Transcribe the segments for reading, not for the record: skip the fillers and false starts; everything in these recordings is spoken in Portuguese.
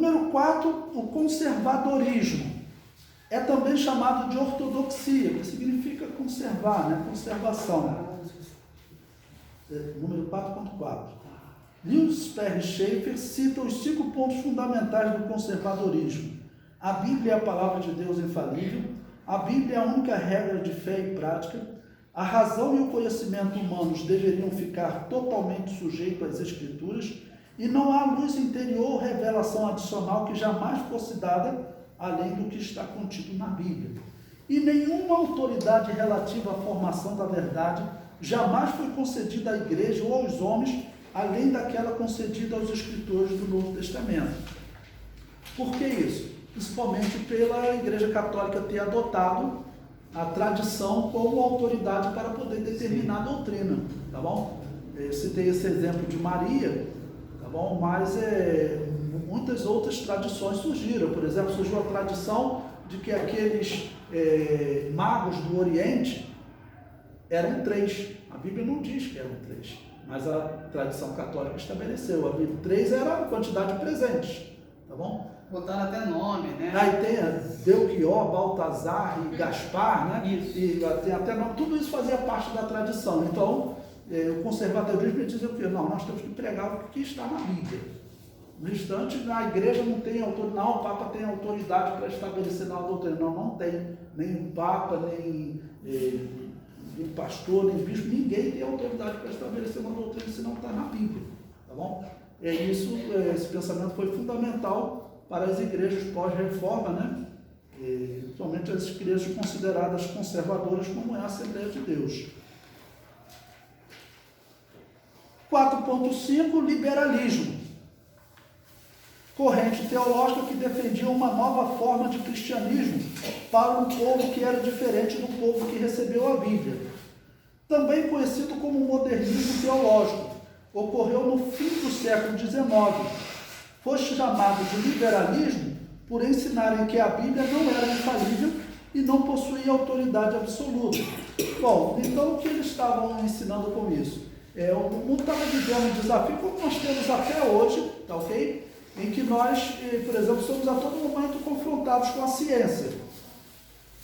Número 4, o conservadorismo. É também chamado de ortodoxia, que significa conservar, né? Conservação. Número 4.4. Lewis Perry Schaeffer cita os 5 pontos fundamentais do conservadorismo. A Bíblia é a palavra de Deus infalível. A Bíblia é a única regra de fé e prática. A razão e o conhecimento humanos deveriam ficar totalmente sujeitos às Escrituras. E não há luz interior ou revelação adicional que jamais fosse dada além do que está contido na Bíblia. E nenhuma autoridade relativa à formação da verdade jamais foi concedida à igreja ou aos homens, além daquela concedida aos escritores do Novo Testamento. Por que isso? Principalmente pela Igreja Católica ter adotado a tradição como autoridade para poder determinar a doutrina, tá bom? Eu citei esse exemplo de Maria, tá bom? Mas muitas outras tradições surgiram. Por exemplo, surgiu a tradição de que aqueles magos do Oriente eram 3. A Bíblia não diz que eram 3, mas a tradição católica estabeleceu. A Bíblia 3 era a quantidade de presentes, tá bom? Botaram até nome, né? Aí tem Belchior, Baltazar e Gaspar, né? Isso. E tem até nome. Tudo isso fazia parte da tradição. Então, o conservadorismo diz o quê? Não, nós temos que pregar o que está na Bíblia. No instante, a igreja não tem autoridade, não, o Papa tem autoridade para estabelecer nova doutrina. Não tem. Nem o Papa, nem o pastor, nem o bispo, ninguém tem autoridade para estabelecer uma doutrina se não está na Bíblia. Tá bom? Esse pensamento foi fundamental para as igrejas pós-reforma, né? Principalmente as igrejas consideradas conservadoras, como é a Assembleia de Deus. 4.5, liberalismo. Corrente teológica que defendia uma nova forma de cristianismo para um povo que era diferente do povo que recebeu a Bíblia. Também conhecido como modernismo teológico, ocorreu no fim do século XIX. Foi chamado de liberalismo por ensinarem que a Bíblia não era infalível e não possuía autoridade absoluta. Bom, então o que eles estavam ensinando com isso? O mundo estava vivendo um desafio como nós temos até hoje, tá ok? Em que nós, por exemplo, somos a todo momento confrontados com a ciência.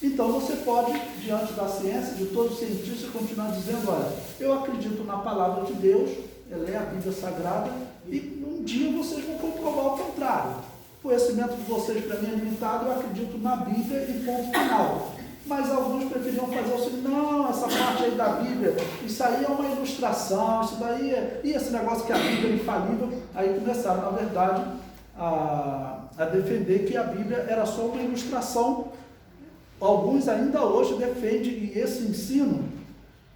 Então você pode, diante da ciência, de todo cientista, continuar dizendo, olha, eu acredito na palavra de Deus, ela é a Bíblia Sagrada, e um dia vocês vão comprovar o contrário. O conhecimento de vocês, para mim, é limitado, eu acredito na Bíblia e ponto final. Mas alguns preferiam fazer o seguinte, não, essa parte aí da Bíblia, isso aí é uma ilustração, isso daí e esse negócio que a Bíblia é infalível, aí começaram, na verdade, a defender que a Bíblia era só uma ilustração. Alguns ainda hoje defendem, e esse ensino,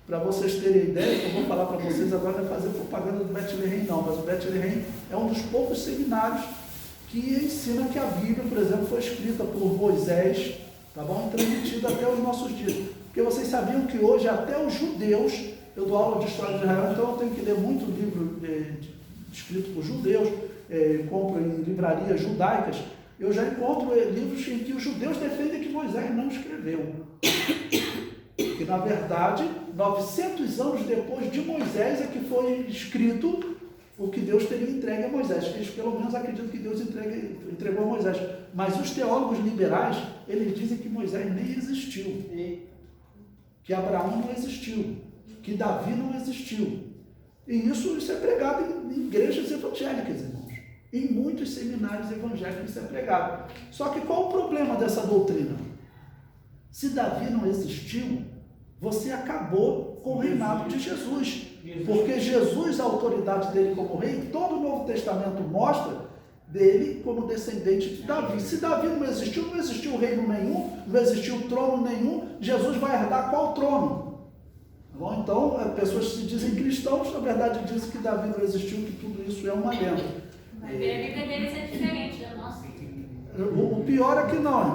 para vocês terem ideia, que eu vou falar para vocês agora, não é fazer propaganda do Bethlehem não, mas o Bethlehem é um dos poucos seminários que ensina que a Bíblia, por exemplo, foi escrita por Moisés, tá bom? E transmitida até os nossos dias. Porque vocês sabiam que hoje até os judeus, eu dou aula de história de Israel, então eu tenho que ler muito livro escrito por judeus, compro em livrarias judaicas, eu já encontro livros em que os judeus defendem que Moisés não escreveu. Que na verdade, 900 anos depois de Moisés é que foi escrito o que Deus teria entregue a Moisés. Eles pelo menos acreditam que Deus entregou a Moisés. Mas os teólogos liberais, eles dizem que Moisés nem existiu. Que Abraão não existiu. Que Davi não existiu. E isso é pregado em igrejas evangélicas, irmãos. Em muitos seminários evangélicos isso é pregado. Só que qual o problema dessa doutrina? Se Davi não existiu, você acabou com o reinado de Jesus. Porque Jesus, a autoridade dele como rei, todo o Novo Testamento mostra dele como descendente de Davi. Se Davi não existiu reino nenhum, não existiu trono nenhum, Jesus vai herdar qual trono? Bom, então, pessoas que se dizem cristãos, na verdade dizem que Davi não existiu, que tudo isso é uma lenda. Mas a Bíblia deles é diferente da nossa. O pior é que não,